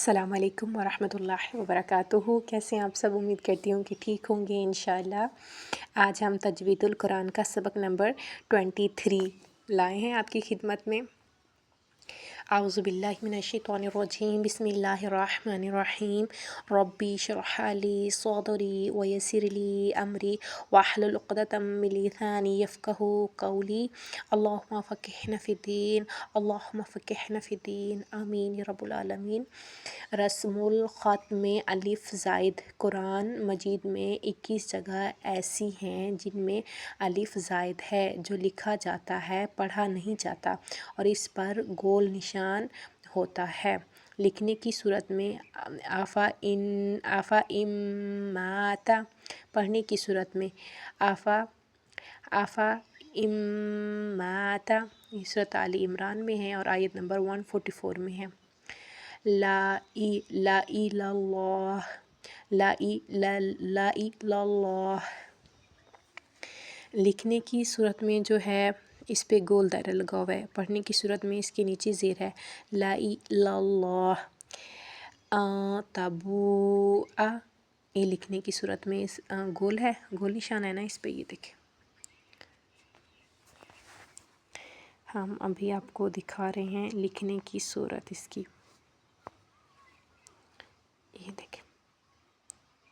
السلام علیکم ورحمۃ اللہ وبرکاتہ۔ کیسے ہیں آپ سب؟ امید کرتی ہوں کہ ٹھیک ہوں گے انشاءاللہ۔ آج ہم تجوید القرآن کا سبق نمبر 23 لائے ہیں آپ کی خدمت میں۔ اعوذ باللہ من الشیطان الرجیم، بسم اللہ الرحمن الرحیم۔ ربی اشرح لی صدری ویسر لی امری واحلل عقدۃ من لسانی یفقہوا قولی۔ اللہم فقہنا فی الدین، اللہم فقہنا فی الدین، آمین یا رب العالمین۔ رسم الخط میں الف زائد قرآن مجید میں 21 جگہ ایسی ہیں جن میں الف زائد ہے جو لکھا جاتا ہے، پڑھا نہیں جاتا، اور اس پر گول نشان ہوتا ہے۔ لکھنے کی صورت میں آفا ام ماتا، پڑھنے کی صورت میں آفا ام ماتا۔ یہ سورۃ آل عمران میں ہے اور آیت نمبر 144 میں ہے۔ لا الہ الا اللہ، لکھنے کی صورت میں جو ہے اس پہ گول دائرہ لگا ہوا ہے، پڑھنے کی صورت میں اس کے نیچے زیر ہے لا الہ الا اللہ۔ تبوء، یہ لکھنے کی صورت میں گول ہے، گول نشان ہے نا اس پہ، یہ دیکھیں۔ ہم ابھی آپ کو دکھا رہے ہیں لکھنے کی صورت اس کی، یہ دیکھیں،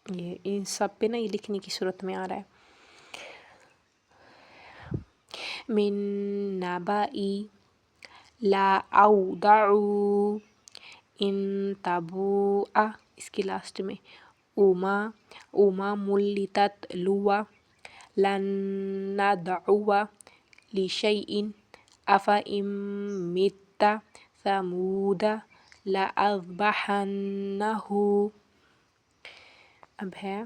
یہ ان سب پہ نا یہ لکھنے کی صورت میں آ رہا ہے۔ من نبائی لا اودعو ان تبوء، اس کی لاسٹ میں اوما ملتت لوا لن ندعو لشیء افا ام مت ثمود لأذبحنہ۔ اب ہے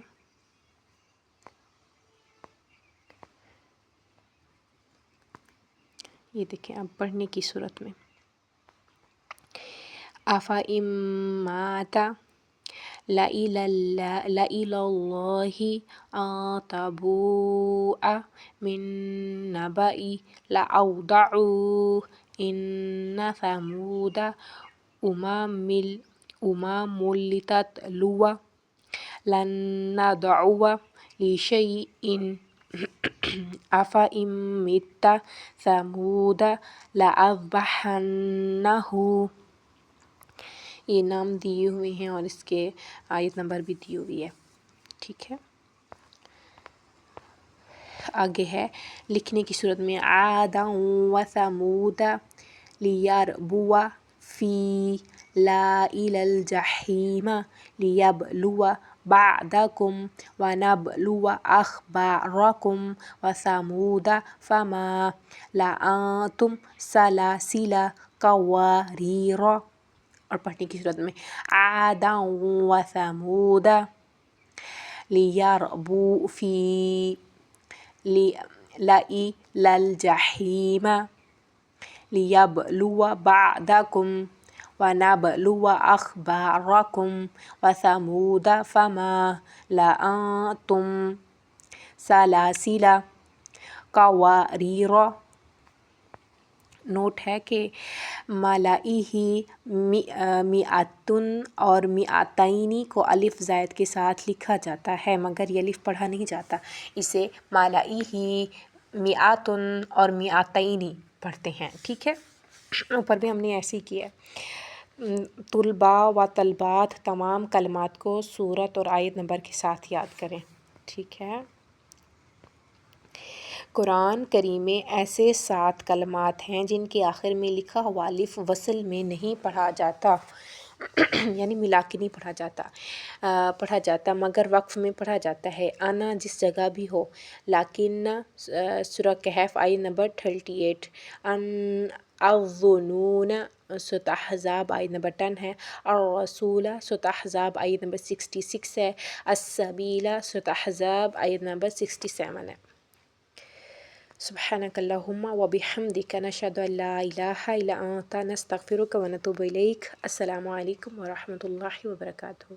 یہ دیکھیں، اب پڑھنے کی صورت میں افا ام مات لإلى الله تبوء من نبأ لأودعوا إن ثمود ملتت لوا لن ندعو لشيء أفإن مت ثمود لأذبحنه۔ یہ نام دیے ہوئے ہیں اور اس کے آیت نمبر بھی دی ہوئی ہے، ٹھیک ہے۔ آگے ہے لکھنے کی صورت میں عادا و ثمود لیربوا فی لائل الجحیم لیبلوا بعدکم ونبلو اخبارکم وثمود فما لأنتم سلاسل قواریر، اور پڑھنے کی صورت میں عادا و ثمود لیربوا فی لائل الجحیم لیبلوا بعدکم ونبلو اخبارکم وثمود فما لأنتم سلاسل قواریر۔ نوٹ ہے کہ ملائہ مئتن اور مئتین کو الف زائد کے ساتھ لکھا جاتا ہے مگر یہ الف پڑھا نہیں جاتا، اسے ملائہ مئتن اور مئتین پڑھتے ہیں، ٹھیک ہے۔ اوپر بھی ہم نے ایسے ہی کیا ہے۔ طلباء و طالبات تمام کلمات کو سورت اور آیت نمبر کے ساتھ یاد کریں، ٹھیک ہے۔ قرآن کریم میں ایسے 7 کلمات ہیں جن کے آخر میں لکھا ہوا الف وصل میں نہیں پڑھا جاتا، یعنی ملا کے نہیں پڑھا جاتا مگر وقف میں پڑھا جاتا ہے، انا جس جگہ بھی ہو۔ لیکن سورہ کہف آیت نمبر 38، الظنون سورۃ احزاب آیت نمبر 10 ہے، الرسول سورۃ احزاب آیت نمبر 66 ہے، السبیل سورۃ احزاب آیت نمبر 67 ہے۔ سبحانک اللہم و بحمدک نشہد ان لا الہ الا انت نستغفرک و نتوب الیک۔ السلام علیکم ورحمۃ اللہ وبرکاتہ۔